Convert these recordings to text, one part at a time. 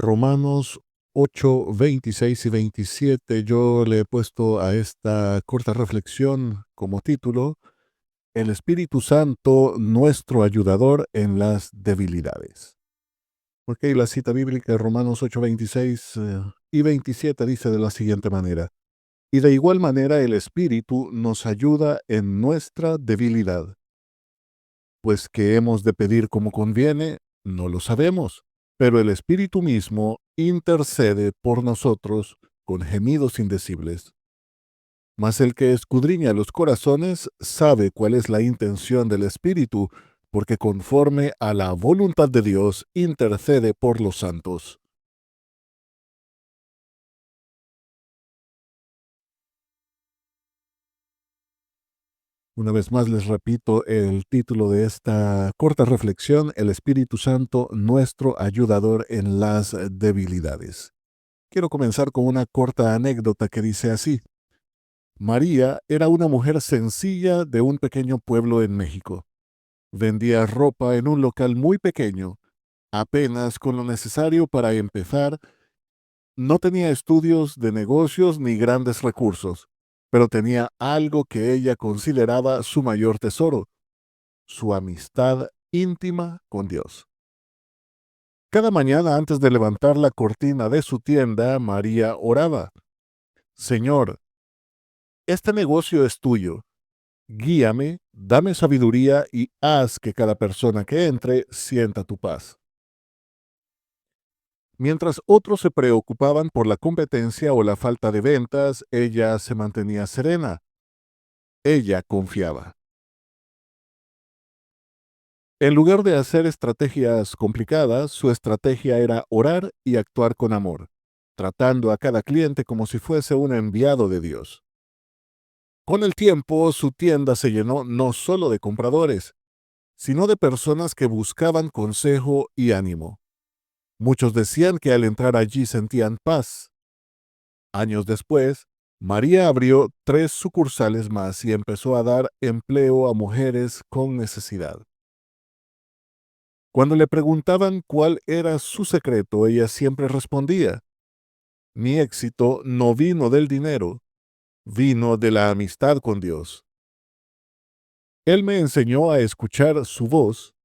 Romanos 8, 26 y 27, yo le he puesto a esta corta reflexión como título, El Espíritu Santo, nuestro ayudador en las debilidades. Porque la cita bíblica de Romanos 8, 26 y 27 dice de la siguiente manera, y de igual manera el Espíritu nos ayuda en nuestra debilidad, pues que hemos de pedir como conviene, no lo sabemos, pero el Espíritu mismo intercede por nosotros con gemidos indecibles. Mas el que escudriña los corazones sabe cuál es la intención del Espíritu, porque conforme a la voluntad de Dios intercede por los santos. Una vez más les repito el título de esta corta reflexión, El Espíritu Santo, nuestro ayudador en las debilidades. Quiero comenzar con una corta anécdota que dice así. María era una mujer sencilla de un pequeño pueblo en México. Vendía ropa en un local muy pequeño, apenas con lo necesario para empezar. No tenía estudios de negocios ni grandes recursos, pero tenía algo que ella consideraba su mayor tesoro, su amistad íntima con Dios. Cada mañana antes de levantar la cortina de su tienda, María oraba, Señor, este negocio es tuyo. Guíame, dame sabiduría y haz que cada persona que entre sienta tu paz. Mientras otros se preocupaban por la competencia o la falta de ventas, ella se mantenía serena. Ella confiaba. En lugar de hacer estrategias complicadas, su estrategia era orar y actuar con amor, tratando a cada cliente como si fuese un enviado de Dios. Con el tiempo, su tienda se llenó no solo de compradores, sino de personas que buscaban consejo y ánimo. Muchos decían que al entrar allí sentían paz. Años después, María abrió 3 sucursales más y empezó a dar empleo a mujeres con necesidad. Cuando le preguntaban cuál era su secreto, ella siempre respondía, mi éxito no vino del dinero, vino de la amistad con Dios. Él me enseñó a escuchar su voz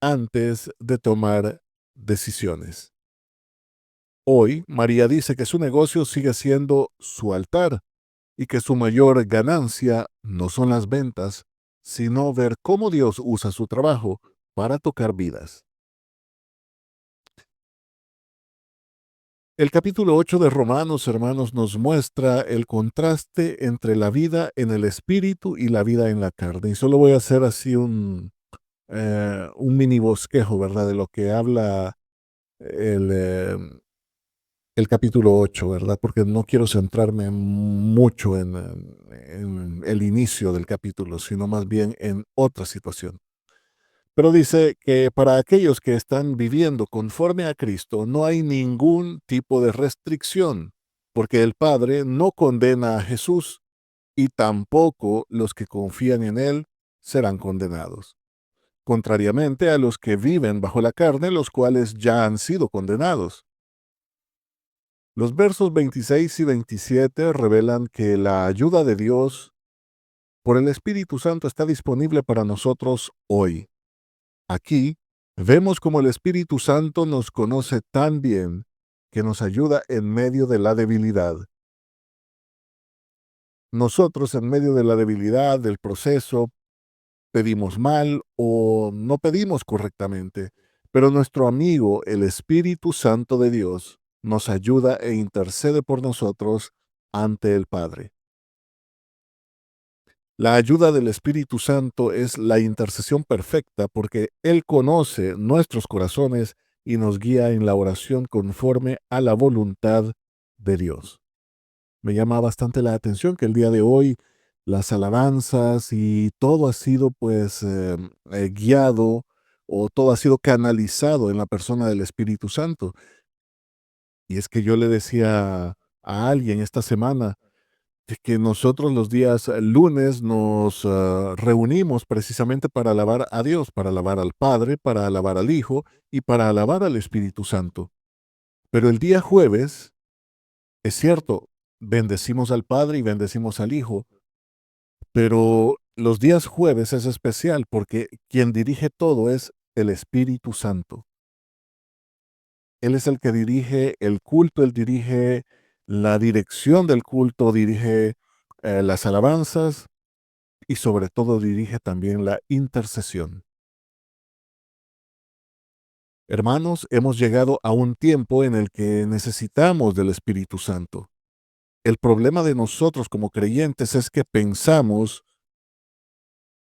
antes de tomar decisiones. Hoy, María dice que su negocio sigue siendo su altar y que su mayor ganancia no son las ventas, sino ver cómo Dios usa su trabajo para tocar vidas. El capítulo 8 de Romanos, hermanos, nos muestra el contraste entre la vida en el espíritu y la vida en la carne. Y solo voy a hacer así un mini bosquejo, ¿verdad?, de lo que habla el, eh, el capítulo 8, ¿verdad? Porque no quiero centrarme mucho en el inicio del capítulo, sino más bien en otra situación. Pero dice que para aquellos que están viviendo conforme a Cristo no hay ningún tipo de restricción, porque el Padre no condena a Jesús y tampoco los que confían en Él serán condenados, contrariamente a los que viven bajo la carne, los cuales ya han sido condenados. Los versos 26 y 27 revelan que la ayuda de Dios por el Espíritu Santo está disponible para nosotros hoy. Aquí vemos cómo el Espíritu Santo nos conoce tan bien que nos ayuda en medio de la debilidad. Nosotros en medio de la debilidad del proceso pedimos mal o no pedimos correctamente, pero nuestro amigo, el Espíritu Santo de Dios, nos ayuda e intercede por nosotros ante el Padre. La ayuda del Espíritu Santo es la intercesión perfecta porque Él conoce nuestros corazones y nos guía en la oración conforme a la voluntad de Dios. Me llama bastante la atención que el día de hoy las alabanzas y todo ha sido guiado o todo ha sido canalizado en la persona del Espíritu Santo. Y es que yo le decía a alguien esta semana, de que nosotros los días lunes nos reunimos precisamente para alabar a Dios, para alabar al Padre, para alabar al Hijo y para alabar al Espíritu Santo. Pero el día jueves, es cierto, bendecimos al Padre y bendecimos al Hijo, pero los días jueves es especial porque quien dirige todo es el Espíritu Santo. Él es el que dirige el culto, él dirige la dirección del culto, dirige las alabanzas y sobre todo dirige también la intercesión. Hermanos, hemos llegado a un tiempo en el que necesitamos del Espíritu Santo. El problema de nosotros como creyentes es que pensamos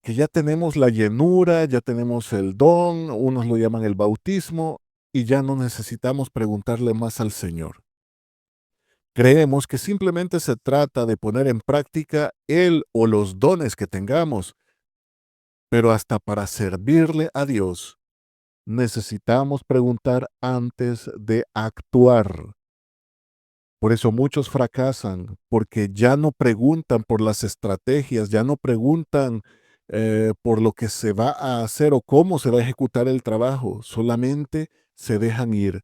que ya tenemos la llenura, ya tenemos el don, unos lo llaman el bautismo, y ya no necesitamos preguntarle más al Señor. Creemos que simplemente se trata de poner en práctica Él o los dones que tengamos, pero hasta para servirle a Dios necesitamos preguntar antes de actuar. Por eso muchos fracasan, porque ya no preguntan por las estrategias, ya no preguntan por lo que se va a hacer o cómo se va a ejecutar el trabajo, solamente se dejan ir.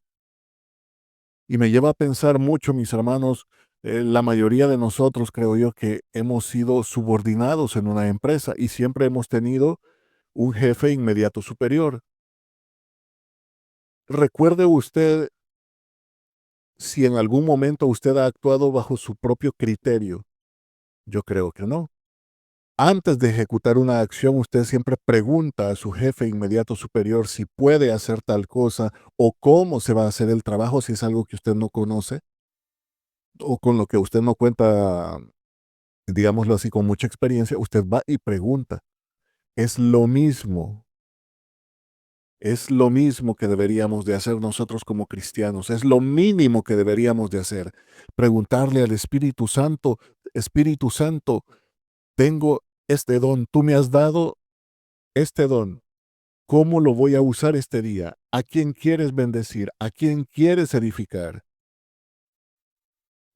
Y me lleva a pensar mucho, mis hermanos, la mayoría de nosotros creo yo que hemos sido subordinados en una empresa y siempre hemos tenido un jefe inmediato superior. Recuerde usted si en algún momento usted ha actuado bajo su propio criterio. Yo creo que no. Antes de ejecutar una acción, usted siempre pregunta a su jefe inmediato superior si puede hacer tal cosa o cómo se va a hacer el trabajo si es algo que usted no conoce o con lo que usted no cuenta, digámoslo así, con mucha experiencia. Usted va y pregunta. Es lo mismo, es lo mismo que deberíamos de hacer nosotros como cristianos. Es lo mínimo que deberíamos de hacer. Preguntarle al Espíritu Santo, tengo este don, tú me has dado este don. ¿Cómo lo voy a usar este día? ¿A quién quieres bendecir? ¿A quién quieres edificar?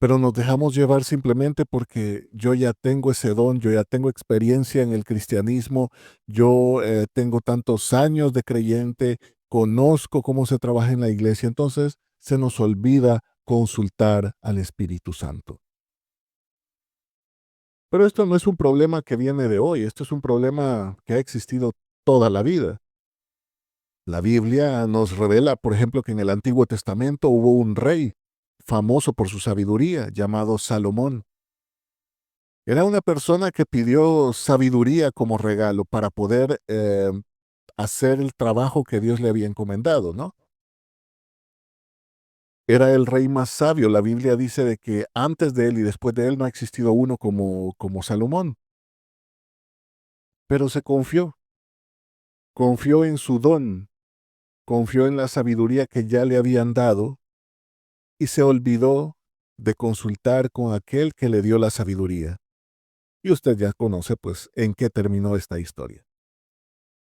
Pero nos dejamos llevar simplemente porque yo ya tengo ese don, yo ya tengo experiencia en el cristianismo, yo tengo tantos años de creyente, conozco cómo se trabaja en la iglesia, entonces se nos olvida consultar al Espíritu Santo. Pero esto no es un problema que viene de hoy, esto es un problema que ha existido toda la vida. La Biblia nos revela, por ejemplo, que en el Antiguo Testamento hubo un rey famoso por su sabiduría llamado Salomón. Era una persona que pidió sabiduría como regalo para poder hacer el trabajo que Dios le había encomendado, ¿no? Era el rey más sabio. La Biblia dice de que antes de él y después de él no ha existido uno como Salomón. Pero se confió, confió en su don, confió en la sabiduría que ya le habían dado y se olvidó de consultar con aquel que le dio la sabiduría. Y usted ya conoce, pues, en qué terminó esta historia.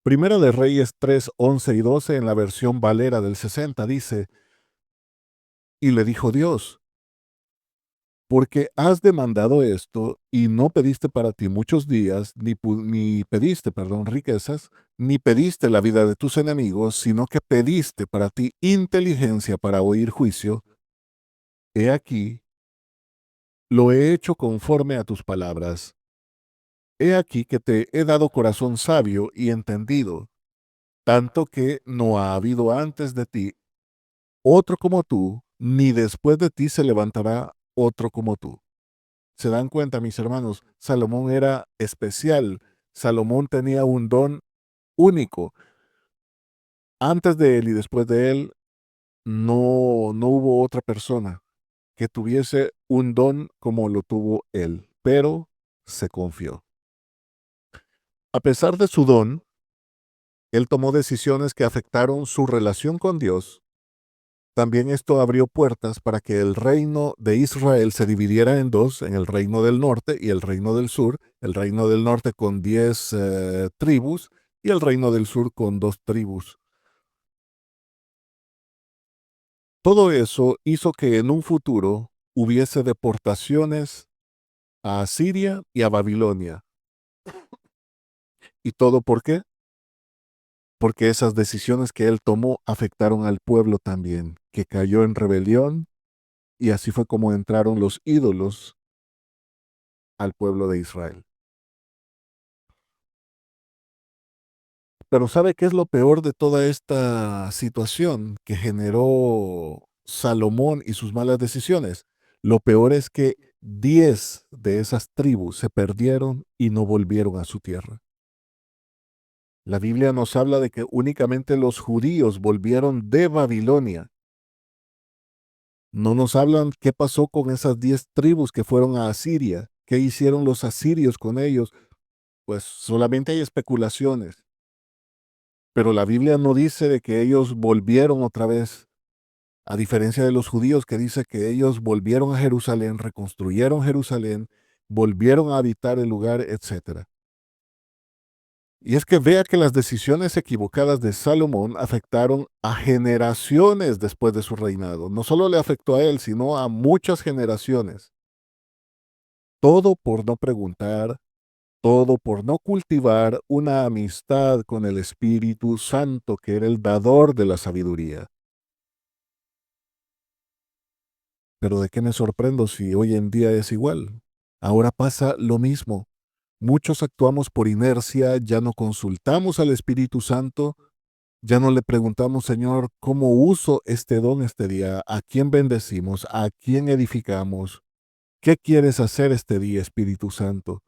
Primera de Reyes 3, 11 y 12 en la versión Valera del 60 dice, y le dijo Dios, porque has demandado esto y no pediste para ti muchos días, ni pediste, perdón, riquezas, ni pediste la vida de tus enemigos, sino que pediste para ti inteligencia para oír juicio, he aquí, lo he hecho conforme a tus palabras. He aquí que te he dado corazón sabio y entendido, tanto que no ha habido antes de ti otro como tú, ni después de ti se levantará otro como tú. ¿Se dan cuenta, mis hermanos? Salomón era especial. Salomón tenía un don único. Antes de él y después de él no hubo otra persona que tuviese un don como lo tuvo él, pero se confió. A pesar de su don, él tomó decisiones que afectaron su relación con Dios. También esto abrió puertas para que el reino de Israel se dividiera en dos, en el reino del norte y el reino del sur, el reino del norte con 10 tribus y el reino del sur con 2 tribus. Todo eso hizo que en un futuro hubiese deportaciones a Asiria y a Babilonia. ¿Y todo por qué? porque esas decisiones que él tomó afectaron al pueblo también, que cayó en rebelión, y así fue como entraron los ídolos al pueblo de Israel. Pero ¿sabe qué es lo peor de toda esta situación que generó Salomón y sus malas decisiones? Lo peor es que 10 de esas tribus se perdieron y no volvieron a su tierra. La Biblia nos habla de que únicamente los judíos volvieron de Babilonia. No nos hablan qué pasó con esas 10 tribus que fueron a Asiria, qué hicieron los asirios con ellos. Pues solamente hay especulaciones, pero la Biblia no dice de que ellos volvieron otra vez, a diferencia de los judíos que dice que ellos volvieron a Jerusalén, reconstruyeron Jerusalén, volvieron a habitar el lugar, etcétera. Y es que vea que las decisiones equivocadas de Salomón afectaron a generaciones después de su reinado. No solo le afectó a él, sino a muchas generaciones. Todo por no preguntar, todo por no cultivar una amistad con el Espíritu Santo, que era el dador de la sabiduría. Pero ¿de qué me sorprendo si hoy en día es igual? Ahora pasa lo mismo. Muchos actuamos por inercia, ya no consultamos al Espíritu Santo, ya no le preguntamos, Señor, ¿cómo uso este don este día? ¿A quién bendecimos? ¿A quién edificamos? ¿Qué quieres hacer este día, Espíritu Santo?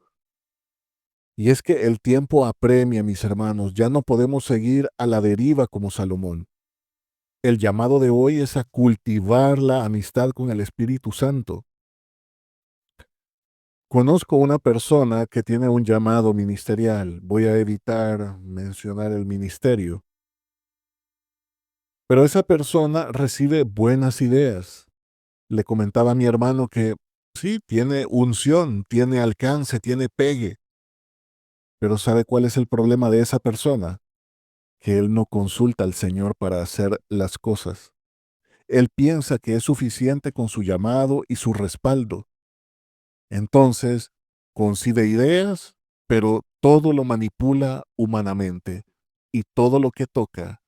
Y es que el tiempo apremia, mis hermanos, ya no podemos seguir a la deriva como Salomón. El llamado de hoy es a cultivar la amistad con el Espíritu Santo. Conozco una persona que tiene un llamado ministerial. Voy a evitar mencionar el ministerio. Pero esa persona recibe buenas ideas. Le comentaba a mi hermano que sí, tiene unción, tiene alcance, tiene pegue. Pero ¿sabe cuál es el problema de esa persona? Que él no consulta al Señor para hacer las cosas. Él piensa que es suficiente con su llamado y su respaldo. Entonces, concibe ideas, pero todo lo manipula humanamente y todo lo que toca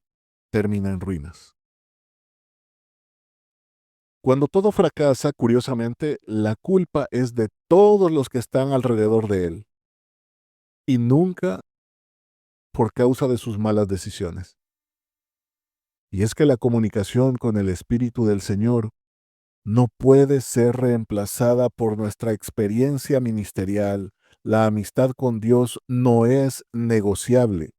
termina en ruinas. Cuando todo fracasa, curiosamente, la culpa es de todos los que están alrededor de él y nunca por causa de sus malas decisiones. Y es que la comunicación con el Espíritu del Señor no puede ser reemplazada por nuestra experiencia ministerial. La amistad con Dios no es negociable.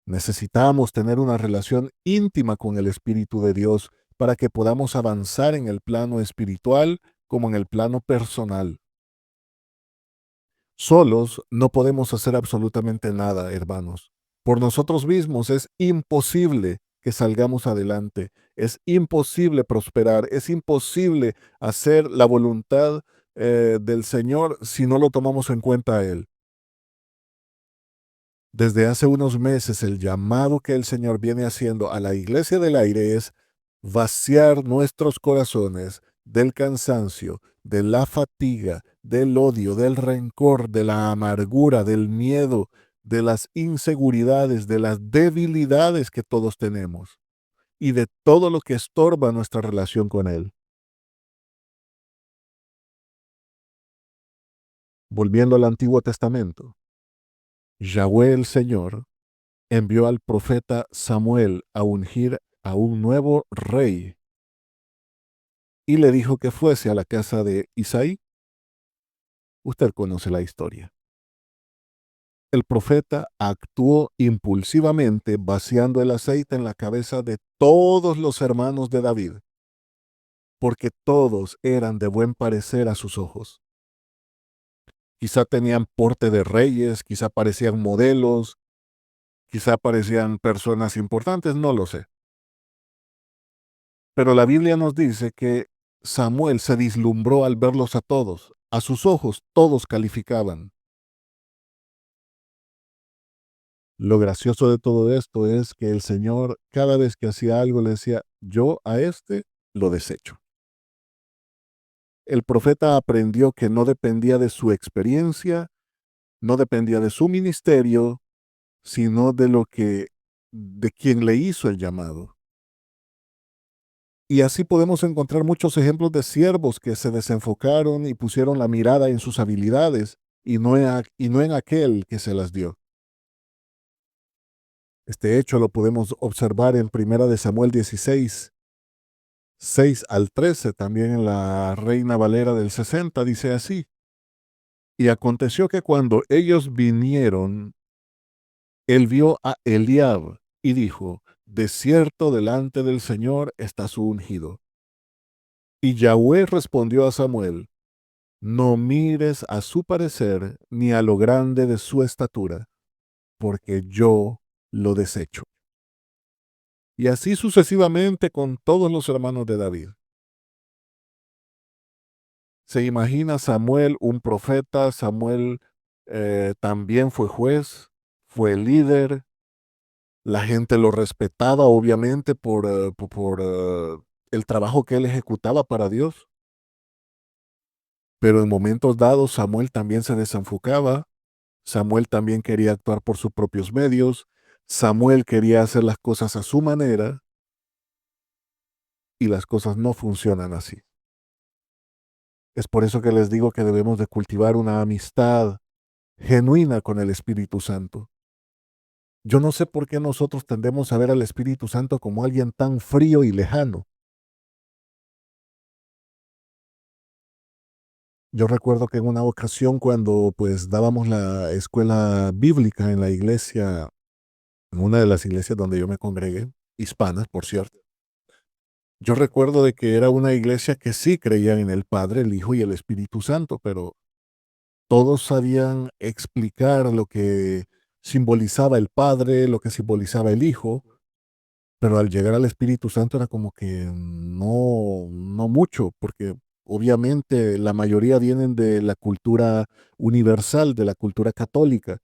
Necesitamos tener una relación íntima con el Espíritu de Dios para que podamos avanzar en el plano espiritual como en el plano personal. Solos no podemos hacer absolutamente nada, hermanos. Por nosotros mismos es imposible que salgamos adelante, es imposible prosperar, es imposible hacer la voluntad del Señor si no lo tomamos en cuenta a Él. Desde hace unos meses el llamado que el Señor viene haciendo a la iglesia del aire es vaciar nuestros corazones del cansancio, de la fatiga, del odio, del rencor, de la amargura, del miedo, de las inseguridades, de las debilidades que todos tenemos y de todo lo que estorba nuestra relación con Él. Volviendo al Antiguo Testamento, Yahweh el Señor envió al profeta Samuel a ungir a un nuevo rey y le dijo que fuese a la casa de Isaí. Usted conoce la historia. El profeta actuó impulsivamente vaciando el aceite en la cabeza de todos los hermanos de David, porque todos eran de buen parecer a sus ojos. Quizá tenían porte de reyes, quizá parecían modelos, quizá parecían personas importantes, no lo sé. Pero la Biblia nos dice que Samuel se vislumbró al verlos a todos. A sus ojos todos calificaban. Lo gracioso de todo esto es que el Señor cada vez que hacía algo le decía, yo a este lo desecho. El profeta aprendió que no dependía de su experiencia, no dependía de su ministerio, sino de lo que de quien le hizo el llamado. Y así podemos encontrar muchos ejemplos de siervos que se desenfocaron y pusieron la mirada en sus habilidades y no en aquel que se las dio. Este hecho lo podemos observar en Primera de Samuel 16, 6 al 13, también en la Reina Valera del 60, dice así. Y aconteció que cuando ellos vinieron, él vio a Eliab y dijo, de cierto delante del Señor está su ungido. Y Yahweh respondió a Samuel, no mires a su parecer ni a lo grande de su estatura, porque yo lo desecho. Y así sucesivamente con todos los hermanos de David. Se imagina Samuel, un profeta, Samuel también fue juez, fue líder, la gente lo respetaba obviamente por el trabajo que él ejecutaba para Dios, pero en momentos dados Samuel también se desenfocaba, Samuel también quería actuar por sus propios medios, Samuel quería hacer las cosas a su manera y las cosas no funcionan así. Es por eso que les digo que debemos de cultivar una amistad genuina con el Espíritu Santo. Yo no sé por qué nosotros tendemos a ver al Espíritu Santo como alguien tan frío y lejano. Yo recuerdo que en una ocasión cuando pues dábamos la escuela bíblica en la iglesia, en una de las iglesias donde yo me congregué, hispanas, por cierto, yo recuerdo de que era una iglesia que sí creían en el Padre, el Hijo y el Espíritu Santo, pero todos sabían explicar lo que simbolizaba el Padre, lo que simbolizaba el Hijo, pero al llegar al Espíritu Santo era como que no mucho, porque obviamente la mayoría vienen de la cultura universal, de la cultura católica.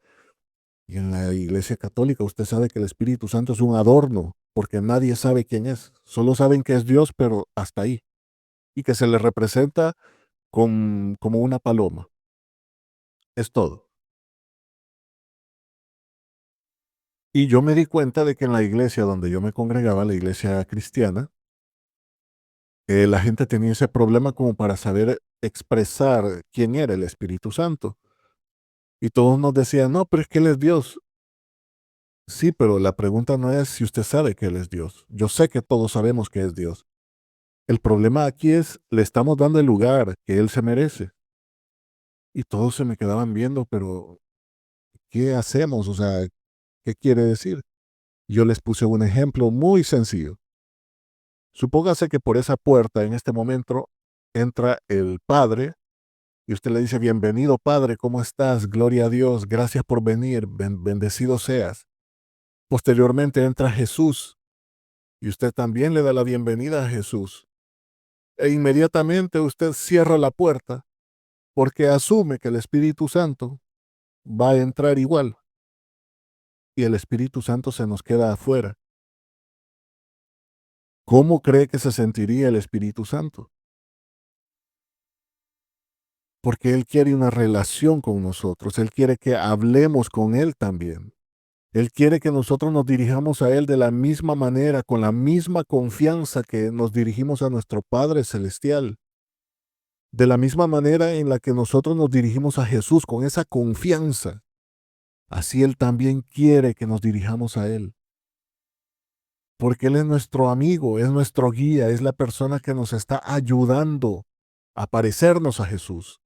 Y en la Iglesia Católica usted sabe que el Espíritu Santo es un adorno, porque nadie sabe quién es. Solo saben que es Dios, pero hasta ahí. Y que se le representa como una paloma. Es todo. Y yo me di cuenta de que en la iglesia donde yo me congregaba, la iglesia cristiana, la gente tenía ese problema como para saber expresar quién era el Espíritu Santo. Y todos nos decían, no, pero es que Él es Dios. Sí, pero la pregunta no es si usted sabe que Él es Dios. Yo sé que todos sabemos que es Dios. El problema aquí es, le estamos dando el lugar que Él se merece. Y todos se me quedaban viendo, pero ¿qué hacemos? O sea, ¿qué quiere decir? Yo les puse un ejemplo muy sencillo. Supóngase que por esa puerta en este momento entra el Padre y usted le dice, bienvenido Padre, ¿cómo estás? Gloria a Dios, gracias por venir, bendecido seas. Posteriormente entra Jesús y usted también le da la bienvenida a Jesús. E inmediatamente usted cierra la puerta porque asume que el Espíritu Santo va a entrar igual y el Espíritu Santo se nos queda afuera. ¿Cómo cree que se sentiría el Espíritu Santo? Porque Él quiere una relación con nosotros, Él quiere que hablemos con Él también. Él quiere que nosotros nos dirijamos a Él de la misma manera, con la misma confianza que nos dirigimos a nuestro Padre Celestial. De la misma manera en la que nosotros nos dirigimos a Jesús, con esa confianza. Así Él también quiere que nos dirijamos a Él. Porque Él es nuestro amigo, es nuestro guía, es la persona que nos está ayudando a parecernos a Jesús.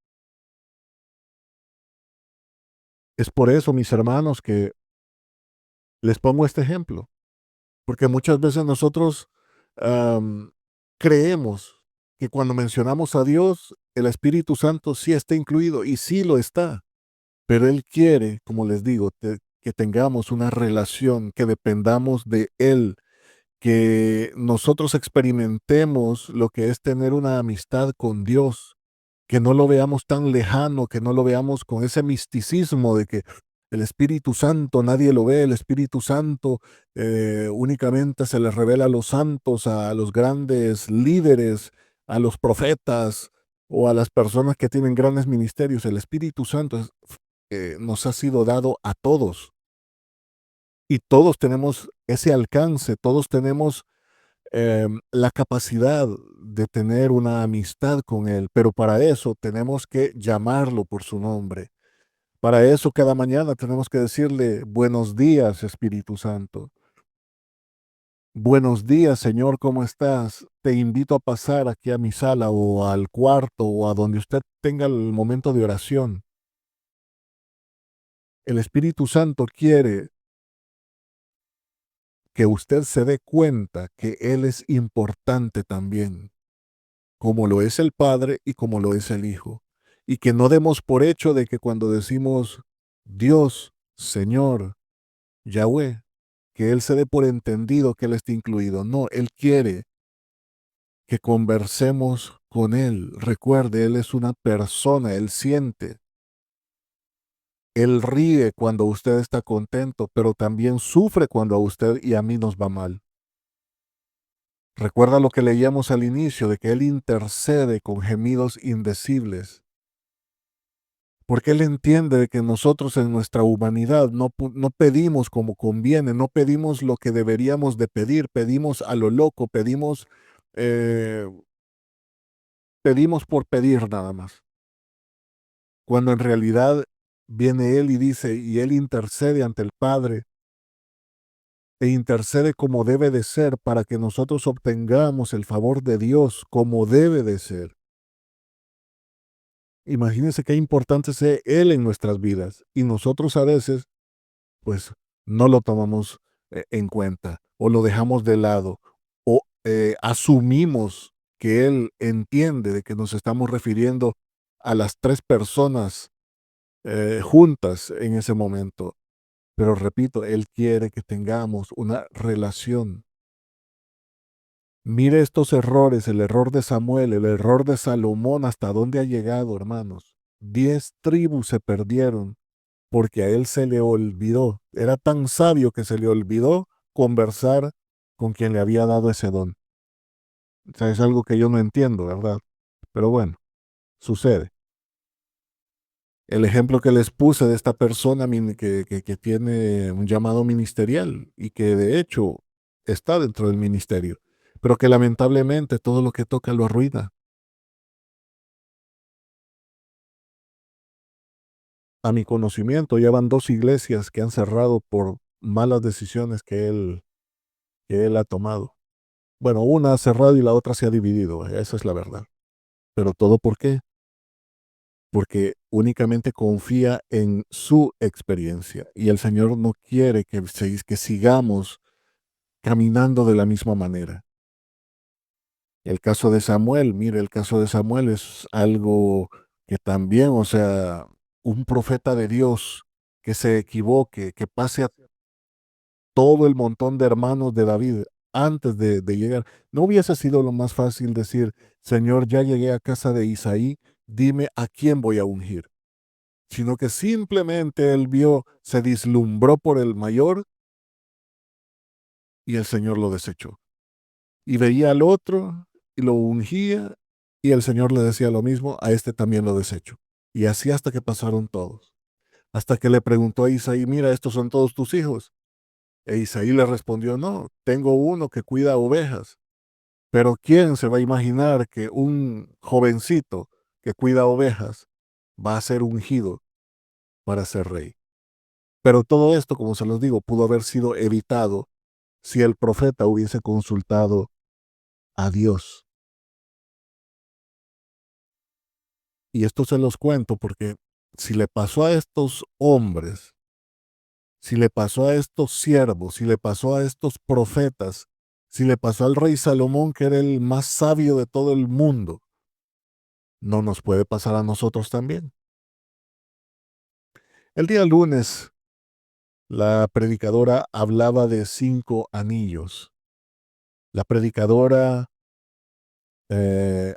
Es por eso, mis hermanos, que les pongo este ejemplo. Porque muchas veces nosotros am, creemos que cuando mencionamos a Dios, el Espíritu Santo sí está incluido y sí lo está, pero Él quiere, como les digo, que tengamos una relación, que dependamos de Él, que nosotros experimentemos lo que es tener una amistad con Dios, que no lo veamos tan lejano, que no lo veamos con ese misticismo de que el Espíritu Santo nadie lo ve, el Espíritu Santo únicamente se le revela a los santos, a los grandes líderes, a los profetas o a las personas que tienen grandes ministerios. El Espíritu Santo nos ha sido dado a todos y todos tenemos ese alcance. Todos tenemos la capacidad de tener una amistad con Él, pero para eso tenemos que llamarlo por su nombre. Para eso cada mañana tenemos que decirle, buenos días, Espíritu Santo. Buenos días, Señor, ¿cómo estás? Te invito a pasar aquí a mi sala o al cuarto o a donde usted tenga el momento de oración. El Espíritu Santo quiere que usted se dé cuenta que Él es importante también, como lo es el Padre y como lo es el Hijo. Y que no demos por hecho de que cuando decimos Dios, Señor, Yahweh, que Él se dé por entendido que Él está incluido. No, Él quiere que conversemos con Él. Recuerde, Él es una persona, Él siente. Él ríe cuando usted está contento, pero también sufre cuando a usted y a mí nos va mal. Recuerda lo que leíamos al inicio, de que Él intercede con gemidos indecibles, porque Él entiende de que nosotros en nuestra humanidad no pedimos como conviene, no pedimos lo que deberíamos de pedir, pedimos a lo loco, eh, pedimos por pedir nada más, cuando en realidad viene Él y dice, y Él intercede ante el Padre, e intercede como debe de ser para que nosotros obtengamos el favor de Dios como debe de ser. Imagínense qué importante es Él en nuestras vidas y nosotros a veces pues no lo tomamos en cuenta o lo dejamos de lado o asumimos que Él entiende de que nos estamos refiriendo a las tres personas juntas en ese momento. Pero repito, Él quiere que tengamos una relación. Mire estos errores, el error de Samuel, el error de Salomón, hasta dónde ha llegado, hermanos. 10 tribus se perdieron porque a él se le olvidó. Era tan sabio que se le olvidó conversar con quien le había dado ese don. O sea, es algo que yo no entiendo, ¿verdad? Pero bueno, sucede. El ejemplo que les puse de esta persona que tiene un llamado ministerial y que de hecho está dentro del ministerio, pero que lamentablemente todo lo que toca lo arruina. A mi conocimiento, ya van 2 iglesias que han cerrado por malas decisiones que él ha tomado. Bueno, una ha cerrado y la otra se ha dividido, esa es la verdad. Pero todo ¿por qué? Porque únicamente confía en su experiencia y el Señor no quiere que sigamos caminando de la misma manera. El caso de Samuel, mire, el caso de Samuel es algo que también, o sea, un profeta de Dios que se equivoque, que pase a todo el montón de hermanos de David antes de llegar. ¿No hubiese sido lo más fácil decir, Señor, ya llegué a casa de Isaí, dime a quién voy a ungir? Sino que simplemente él vio, se deslumbró por el mayor y el Señor lo desechó. Y veía al otro y lo ungía y el Señor le decía lo mismo, a este también lo desecho. Y así hasta que pasaron todos. Hasta que le preguntó a Isaí, mira, estos son todos tus hijos. E Isaí le respondió, no, tengo uno que cuida ovejas. Pero ¿quién se va a imaginar que un jovencito que cuida ovejas va a ser ungido para ser rey? Pero todo esto, como se los digo, pudo haber sido evitado si el profeta hubiese consultado a Dios. Y esto se los cuento porque si le pasó a estos hombres, si le pasó a estos siervos, si le pasó a estos profetas, si le pasó al rey Salomón, que era el más sabio de todo el mundo, no nos puede pasar a nosotros también. El día lunes, la predicadora hablaba de 5 anillos. La predicadora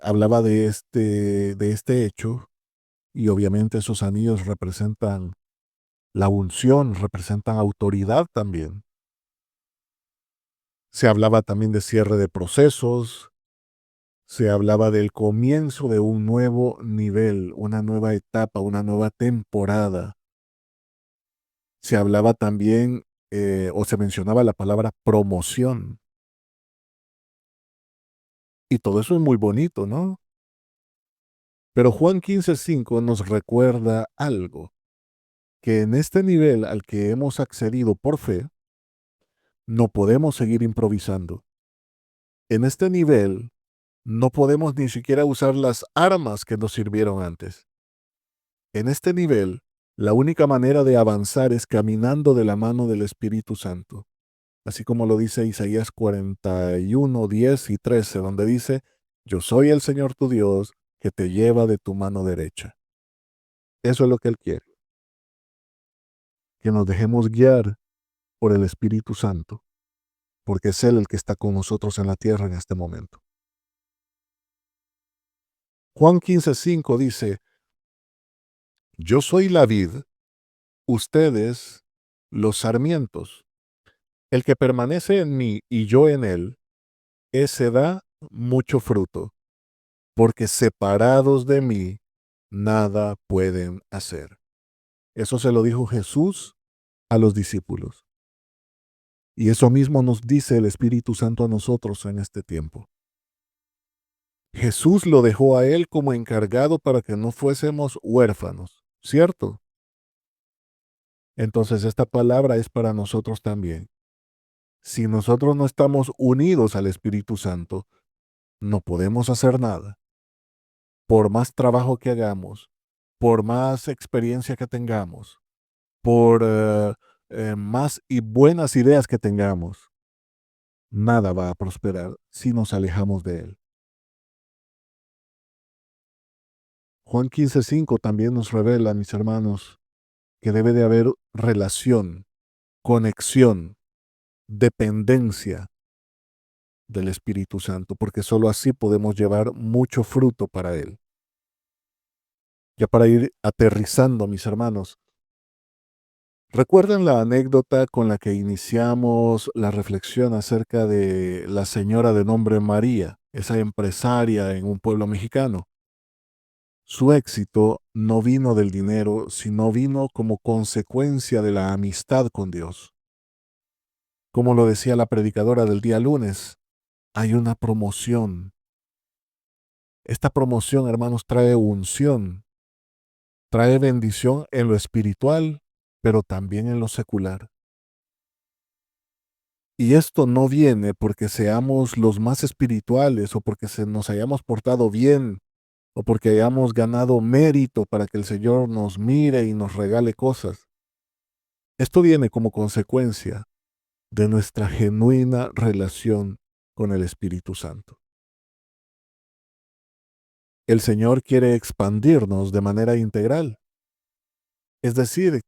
hablaba de este hecho y obviamente esos anillos representan la unción, representan autoridad también. Se hablaba también de cierre de procesos, se hablaba del comienzo de un nuevo nivel, una nueva etapa, una nueva temporada. Se hablaba también o se mencionaba la palabra promoción. Y todo eso es muy bonito, ¿no? Pero Juan 15:5 nos recuerda algo, que en este nivel al que hemos accedido por fe, no podemos seguir improvisando. En este nivel no podemos ni siquiera usar las armas que nos sirvieron antes. En este nivel, la única manera de avanzar es caminando de la mano del Espíritu Santo, así como lo dice Isaías 41, 10 y 13, donde dice, yo soy el Señor tu Dios que te lleva de tu mano derecha. Eso es lo que Él quiere, que nos dejemos guiar por el Espíritu Santo, porque es Él el que está con nosotros en la tierra en este momento. Juan 15:5 dice, yo soy la vid, ustedes los sarmientos. El que permanece en mí y yo en él, ese da mucho fruto, porque separados de mí, nada pueden hacer. Eso se lo dijo Jesús a los discípulos. Y eso mismo nos dice el Espíritu Santo a nosotros en este tiempo. Jesús lo dejó a él como encargado para que no fuésemos huérfanos, ¿cierto? Entonces esta palabra es para nosotros también. Si nosotros no estamos unidos al Espíritu Santo, no podemos hacer nada. Por más trabajo que hagamos, por más experiencia que tengamos, por más y buenas ideas que tengamos, nada va a prosperar si nos alejamos de Él. Juan 15:5 también nos revela, mis hermanos, que debe de haber relación, conexión, dependencia del Espíritu Santo, porque sólo así podemos llevar mucho fruto para Él. Ya para ir aterrizando, mis hermanos, ¿recuerdan la anécdota con la que iniciamos la reflexión acerca de la señora de nombre María, esa empresaria en un pueblo mexicano? Su éxito no vino del dinero, sino vino como consecuencia de la amistad con Dios. Como lo decía la predicadora del día lunes, hay una promoción. Esta promoción, hermanos, trae unción, trae bendición en lo espiritual, pero también en lo secular. Y esto no viene porque seamos los más espirituales o porque nos hayamos portado bien o porque hayamos ganado mérito para que el Señor nos mire y nos regale cosas. Esto viene como consecuencia de nuestra genuina relación con el Espíritu Santo. El Señor quiere expandirnos de manera integral, es decir,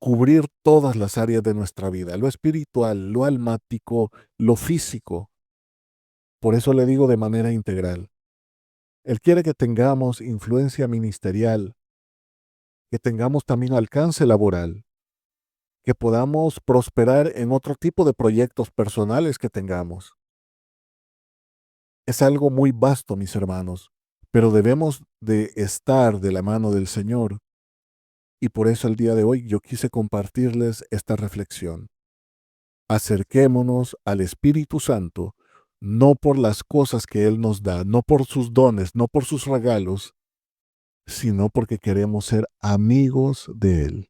cubrir todas las áreas de nuestra vida, lo espiritual, lo almático, lo físico. Por eso le digo de manera integral. Él quiere que tengamos influencia ministerial, que tengamos también alcance laboral, que podamos prosperar en otro tipo de proyectos personales que tengamos. Es algo muy vasto, mis hermanos, pero debemos de estar de la mano del Señor. Y por eso el día de hoy yo quise compartirles esta reflexión. Acerquémonos al Espíritu Santo, no por las cosas que Él nos da, no por sus dones, no por sus regalos, sino porque queremos ser amigos de Él.